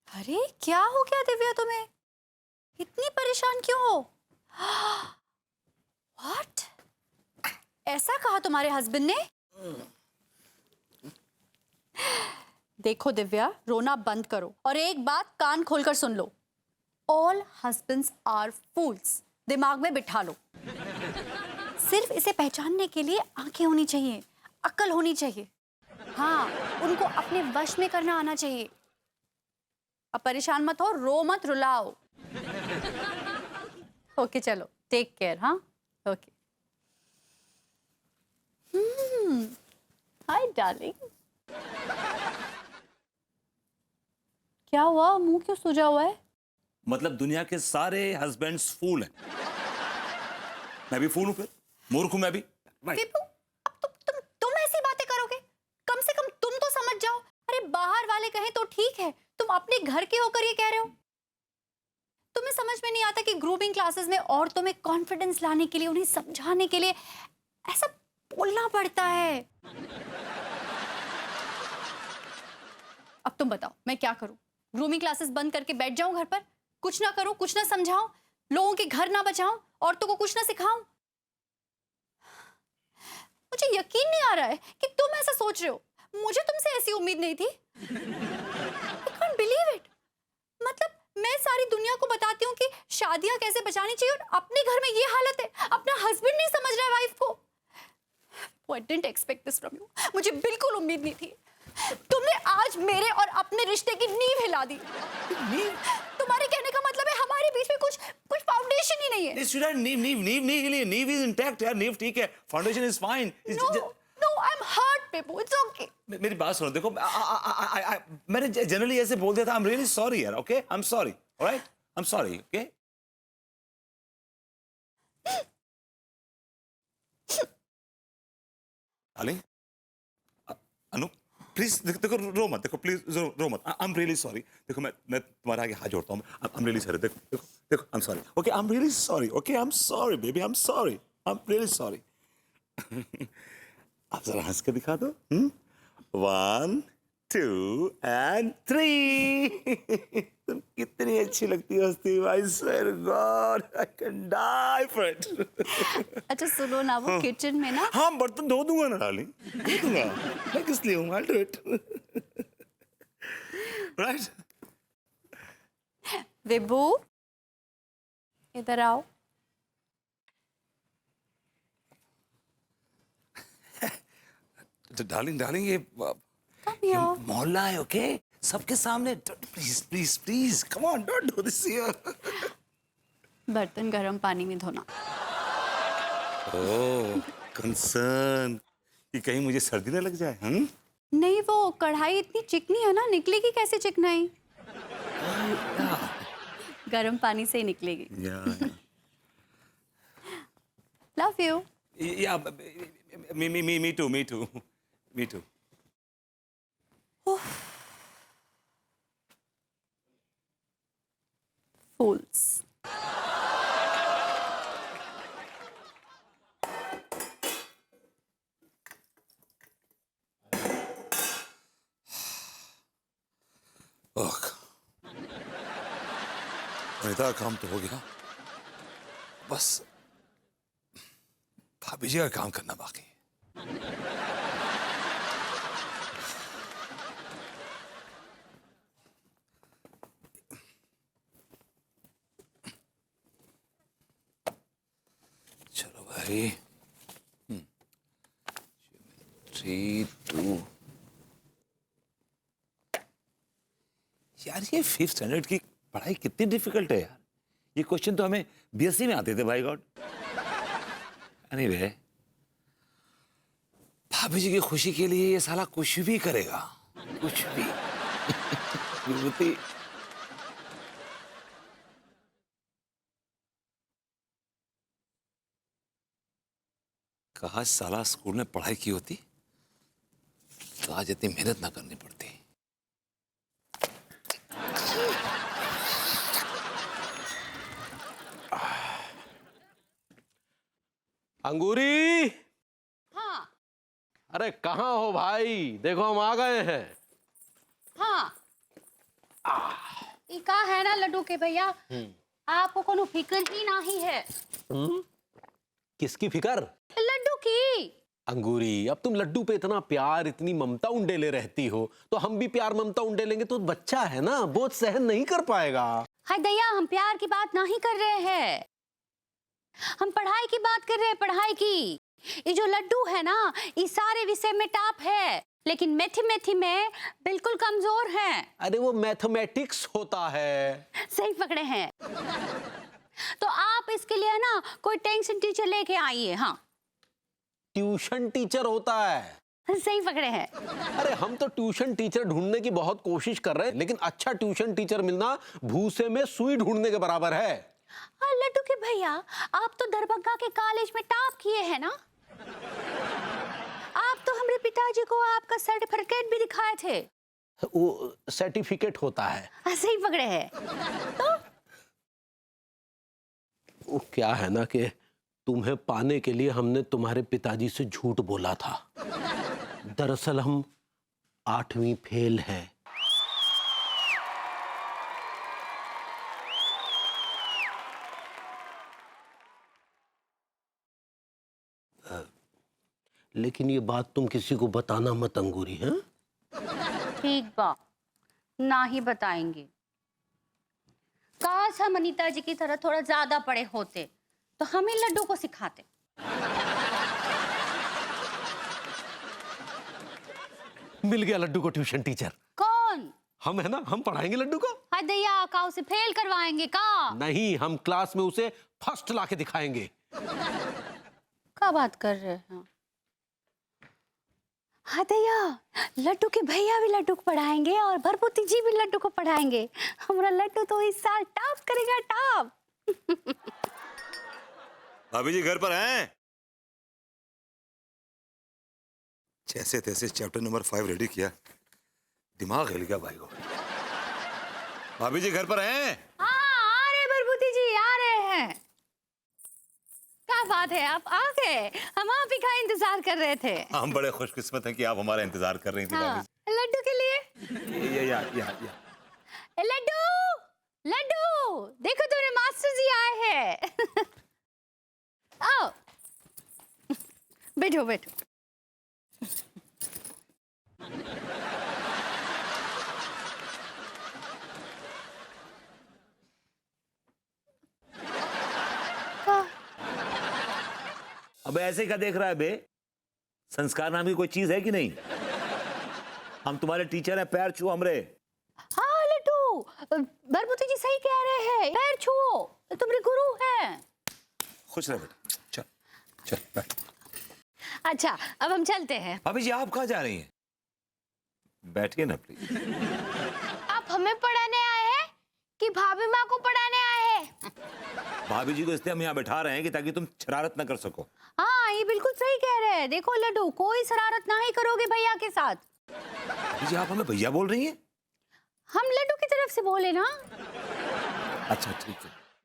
अरे क्या हो गया दिव्या तुम्हें? इतनी परेशान क्यों हो? व्हाट? ऐसा कहा तुम्हारे हस्बैंड ने? देखो दिव्या, रोना बंद करो और एक बात कान खोलकर सुन लो। All husbands are fools. दिमाग में बिठा लो। सिर्फ इसे पहचानने के लिए आंखें होनी चाहिए, अक्ल होनी चाहिए। हाँ, उनको अपने वश में करना आना चाहिए। अब परेशान मत हो, रो मत, रुलाओ। ओके चलो, टेक केयर। हाँ, ओके। Hi darling. क्या हुआ? मुंह क्यों सूजा हुआ है? मतलब दुनिया के सारे हस्बैंड्स फूल हैं। मैं भी फूल हूं, फिर मूर्ख हूं मैं भी। विपू, अब तुम ऐसी बातें करोगे? कम से कम तुम तो समझ जाओ। अरे बाहर वाले कहें तो ठीक है, तुम अपने घर के होकर ये कह रहे हो। तुम्हें समझ में नहीं आता कि ग्रूमिंग क्लासेस में औरतों में कॉन्फिडेंस लाने के लिए, उन्हें समझाने के लिए ऐसा बोलना पड़ता है। अब तुम बताओ मैं क्या करूं? ग्रूमिंग क्लासेस बंद करके बैठ जाऊं घर पर? कुछ ना करूं, कुछ ना समझाऊं, लोगों के घर ना बचाऊं, औरतों को कुछ ना सिखाऊं? मुझे यकीन नहीं आ रहा है कि तुम ऐसा सोच रहे हो। मुझे तुमसे ऐसी उम्मीद नहीं थी। I can't believe it। मतलब मैं सारी दुनिया को बताती हूँ कि शादियां कैसे बचानी चाहिए और अपने घर में ये हालत है। अपना हस्बैंड नहीं समझ रहा है वाइफ को। I didn't expect this from you। मुझे बिल्कुल उम्मीद नहीं थी। तुमने आज मेरे और अपने रिश्ते की नींव हिला दी। तुम्हारे कहने का मतलब है हमारे बीच में कुछ कुछ फाउंडेशन ही नहीं है। नींव हिली, नींव इज इंटैक्ट यार, नींव ठीक है, foundation is fine. No, I'm hurt, Pepu। It's okay। मेरी बात सुनो, देखो मैंने जनरली ऐसे बोल दिया था। आई एम रियली सॉरी यार, okay, I am sorry, alright, I am sorry, okay. Darling, Anu, please देखो, रो मत, देखो प्लीज, रो मत। I am really sorry. देखो मैं तुम्हारे आगे हाथ जोड़ता हूँ। I am really sorry. देखो देखो देखो, I am sorry, okay, I am really sorry, okay, I am sorry baby, I am sorry, I am really sorry. आप जरा हंस के दिखा दो। 1 2 and 3। तुम कितनी अच्छी लगती हो हंसती। I swear God, I can die for it. अच्छा सुनो ना, वो किचन में ना। हाँ, बर्तन धो दूंगा ना डार्लिंग, धो दूंगा। मैं किस लिए हूँ? I'll do it। Right? विभू, इधर आओ। डार्लिंग ये Come here। मोहल्ला है, ओके, सबके सामने। Please please please, come on, don't do this here. बर्तन गर्म पानी में धोना। ओह, कंसर्न कि कहीं मुझे सर्दी ना लग जाए। नहीं, वो कढ़ाई इतनी चिकनी है ना, निकलेगी कैसे चिकनाई? गर्म पानी से ही निकलेगी। या लव यू। या मी टू। फूल्स। ओह, इतना काम तो हो गया, बस भाभी जी का काम करना बाकी है। चलो भाई, 3 2। यार ये 5th स्टैंडर्ड की पढ़ाई कितनी डिफिकल्ट है यार। ये क्वेश्चन तो हमें बीएससी में आते थे, भाई गॉड। एनीवे, भाभी जी की खुशी के लिए ये साला कुछ भी करेगा, कुछ भी। विभूति, कहा साला स्कूल में पढ़ाई की होती तो आज इतनी मेहनत ना करनी पड़ती। अंगूरी, हाँ अरे कहाँ हो भाई? देखो हम आ गए हैं। हाँ। इका है ना लड्डू के भैया, आपको कोनो फिक्र ही नहीं है। किसकी फिकर? लड्डू की। अंगूरी, अब तुम लड्डू पे इतना प्यार, इतनी ममता उंडेले रहती हो, तो हम भी प्यार ममता उंडेलेंगे तो बच्चा है ना, बोझ सहन नहीं कर पाएगा। हाय दया, हम प्यार की बात नहीं कर रहे हैं, हम पढ़ाई की बात कर रहे हैं, पढ़ाई की। ये जो लड्डू है ना, ये सारे विषय में टॉप है, लेकिन मैथमेटिक्स में बिल्कुल कमजोर है। अरे वो मैथमेटिक्स होता है। सही पकड़े हैं। तो आप इसके लिए ना कोई टेंशन टीचर लेके आइए। हाँ, ट्यूशन टीचर होता है। सही पकड़े हैं। अरे हम तो ट्यूशन टीचर ढूंढने की बहुत कोशिश कर रहे हैं, लेकिन अच्छा ट्यूशन टीचर मिलना भूसे में सुई ढूंढने के बराबर है। लड्डू के भैया, आप तो दरभंगा के कॉलेज में टॉप किए हैं ना। आप तो हमारे पिताजी को आपका सर्टिफिकेट भी दिखाए थे। वो सर्टिफिकेट होता है। सही पकड़े हैं। तो वो क्या है ना कि तुम्हें पाने के लिए हमने तुम्हारे पिताजी से झूठ बोला था। दरअसल हम 8वीं फेल हैं। लेकिन ये बात तुम किसी को बताना मत अंगूरी, हैं? ठीक बा, ना ही बताएंगे। काश हम अनीता जी की तरह थोड़ा ज्यादा पढ़े होते तो हम ही लड्डू को सिखाते। मिल गया लड्डू को ट्यूशन टीचर। कौन? हम है ना, हम पढ़ाएंगे लड्डू को। हाय दया, का उसे फेल करवाएंगे का? नहीं, हम क्लास में उसे फर्स्ट लाके दिखाएंगे। क्या बात कर रहे हैं? हाँ दया, लड्डू के भैया भी लड्डू को पढ़ाएंगे और भरभूति जी भी लड्डू को पढ़ाएंगे। हमारा लड्डू तो इस साल टॉप करेगा, टॉप। भाभी जी घर पर हैं? जैसे तैसे चैप्टर नंबर 5 रेडी किया, दिमाग हिल गया भाई को। भाभी जी घर पर हैं? हाँ, आ रहे भरभूति जी, आ रहे हैं। क्या बात है, आप आ गए? हम आप ही का इंतजार कर रहे थे। हम बड़े खुशकिस्मत हैं कि आप हमारा इंतजार कर रही थी। हाँ, भाभी लड्डू के लिए। या लड्डू, लड्डू, देखो तुम्हारे मास्टर जी आए हैं। आओ, बैठो बैठो। अब ऐसे क्या देख रहा है बे? संस्कार नाम की कोई चीज है कि नहीं? हम तुम्हारे टीचर हैं, पैर छुओ हमरे। हाँ लड्डू, भरभूति जी सही कह रहे हैं, पैर छुओ, तुम्हारे गुरु हैं। खुश रह बेटा, चल चल बैठ। अच्छा, अब हम चलते हैं। भाभी जी आप कहाँ जा रही हैं? बैठिए ना प्लीज। आप हमें पढ़ाने आए हैं कि भाभी माँ को पढ़ाने आए हैं? भाभी जी को इसलिए हम यहाँ बैठा रहे हैं कि ताकि तुम शरारत ना कर सको। हाँ, ये बिल्कुल सही कह रहे हैं। देखो लड्डू, कोई शरारत नहीं करोगे भैया के साथ। भाभी जी आप हमें भैया बोल रही हैं? हम लड्डू की तरफ से बोले ना। अच्छा ठीक है।